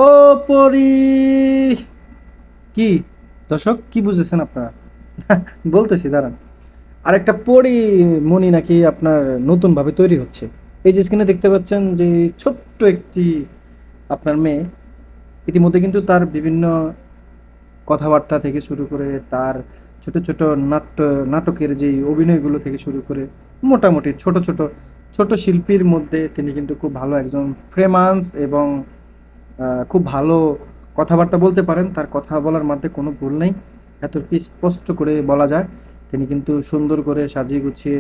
ও পরি, কি দর্শক কি বুঝেছেন আপনারা? বলতেছি দাঁড়ান। আরেকটা পরি মণি নাকি আপনার নতুন ভাবে তৈরি হচ্ছে। এই যে স্ক্রিনে দেখতে পাচ্ছেন যে ছোট্ট একটি আপনার মেয়ে, ইতিমধ্যে কিন্তু তার বিভিন্ন কথাবার্তা থেকে শুরু করে তার ছোট ছোট নাটকের যেই অভিনয়গুলো থেকে শুরু করে মোটামুটি ছোট ছোট ছোট শিল্পীর মধ্যে তিনি কিন্তু খুব ভালো একজন ফেমাস এবং খুব ভালো কথাবার্তা বলতে পারেন। তার কথা বলার মধ্যে কোনো ভুল নেই। এতটুকু স্পষ্ট করে বলা যায়। তিনি কিন্তু সুন্দর করে সাজিয়ে গুছিয়ে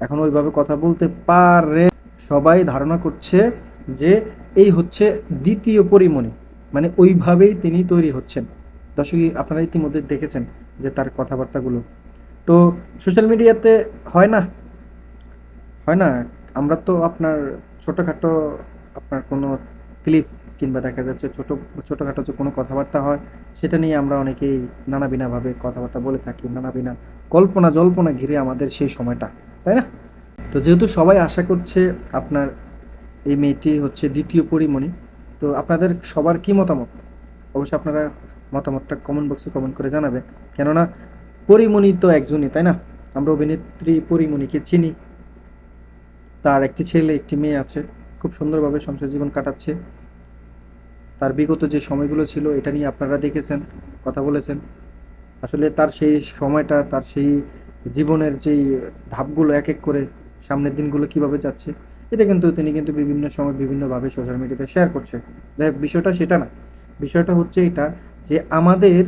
এখন ওইভাবে কথা বলতে পারে। সবাই ধারণা করছে যে এই হচ্ছে দ্বিতীয় পরিমণি। মানে ওইভাবেই তিনি তৈরি হচ্ছেন। দর্শক আপনারা ইতিমধ্যে দেখেছেন যে তার কথাবার্তাগুলো। তো সোশ্যাল মিডিয়াতে হয় না, হয় না? আমরা তো আপনার ছোটখাটো আপনার কোনো ক্লিপ কিংবা দেখা যাচ্ছে ছোটখাটো যে কোনো কথাবার্তা হয়, সেটা নিয়ে আমরা অনেকেই নানাবিনাভাবে কথাবার্তা বলে থাকি। নানাবিনা কল্পনা জল্পনা ঘিরে আমাদের সেই সময়টা, তাই না? তো যেহেতু সবাই আশা করছে আপনার এই মেয়েটি হচ্ছে দ্বিতীয় পরীমণি, তো আপনাদের সবার কি মতামত? অবশ্যই আপনারা মতামতটা কমেন্ট বক্সে কমেন্ট করে জানাবেন। কেননা পরীমণি তো একজনই, তাই না? আমরা অভিনেত্রী পরীমণিকে চিনি। তার একটি ছেলে, একটি মেয়ে আছে। খুব সুন্দরভাবে সংসার জীবন কাটাচ্ছে। তার বিগত যে সময়গুলো ছিল এটা নিয়ে আপনারা দেখেছেন, কথা বলেছেন। আসলে তার সেই সময়টা, তার সেই জীবনের যেই ধাপগুলো এক এক করে সামনের দিনগুলো কিভাবে যাচ্ছে, এটা কিন্তু তিনি কিন্তু বিভিন্ন সময় বিভিন্নভাবে সোশ্যাল মিডিয়াতে শেয়ার করছে। যাই হোক, বিষয়টা সেটা না। বিষয়টা হচ্ছে এটা যে আমাদের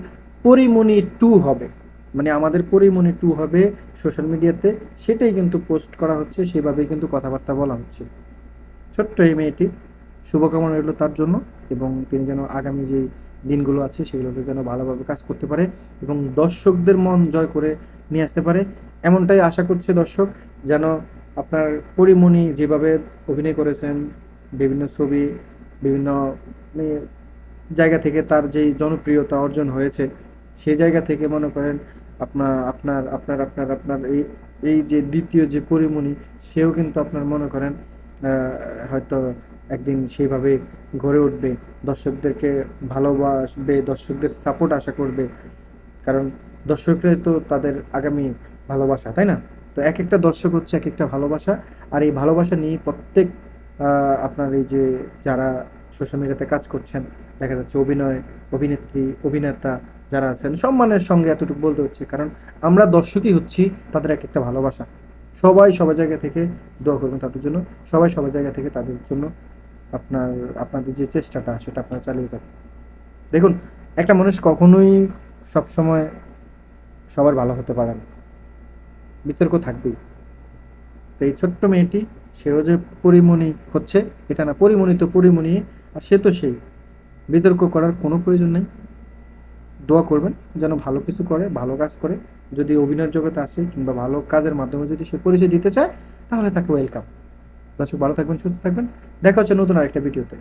পরিমণি টু হবে, মানে আমাদের পরিমণি টু হবে সোশ্যাল মিডিয়াতে, সেটাই কিন্তু পোস্ট করা হচ্ছে, সেভাবেই কিন্তু কথাবার্তা বলা হচ্ছে। ছোট্ট এই মেয়েটি, শুভকামনা রইল তার জন্য, এবং তিনি যেন আগামী যে দিনগুলো আছে সেগুলোতে যেন ভালোভাবে কাজ করতে পারে এবং দর্শকদের মন জয় করে নিয়ে আসতে পারে, এমনটাই আশা করছে দর্শক। যেন আপনার পরিমণি যেভাবে অভিনয় করেছেন বিভিন্ন ছবি, বিভিন্ন মানে জায়গা থেকে তার যেই জনপ্রিয়তা অর্জন হয়েছে, সেই জায়গা থেকে মনে করেন আপনার এই এই যে দ্বিতীয় যে পরিমণি, সেও কিন্তু আপনার মনে করেন হয়তো একদিন সেইভাবে গড়ে উঠবে, দর্শকদেরকে ভালোবাসবে, দর্শকদের সাপোর্ট আশা করবে। কারণ দর্শকরাই তো তাদের আগামী ভালোবাসা, তাই না? তো এক একটা দর্শক হচ্ছে এক একটা ভালোবাসা। আর এই ভালোবাসা নিয়ে প্রত্যেক আপনার এই যে যারা সোশ্যাল মিডিয়াতে কাজ করছেন, দেখা যাচ্ছে অভিনেত্রী, অভিনেতা যারা আছেন, সম্মানের সঙ্গে এতটুকু বলতে হচ্ছে, কারণ আমরা দর্শকই হচ্ছি তাদের এক একটা ভালোবাসা। সবাই সবার জায়গা থেকে দোয়া করবেন তাদের জন্য। সবাই সবার জায়গা থেকে তাদের জন্য আপনার আপনাদের যে চেষ্টাটা সেটা আপনারা চালিয়ে যাবেন। দেখুন, একটা মানুষ কখনোই সবসময় সবার ভালো হতে পারে না, বিতর্ক থাকবেই। তো এই ছোট্ট মেয়েটি, সেও যে পরিমণি হচ্ছে এটা না, পরিমণি তো পরিমণি, আর সে তো সেই। বিতর্ক করার কোনো প্রয়োজন নেই। দোয়া করবেন যেন ভালো কিছু করে, ভালো কাজ করে। যদি অভিনয়ের জগতে আসে কিংবা ভালো কাজের মাধ্যমে যদি সে পরিচয় দিতে চায়, তাহলে তাকে ওয়েলকাম। দর্শক ভালো থাকবেন, সুস্থ থাকবেন। দেখা হচ্ছে নতুন আরেকটা ভিডিওতে।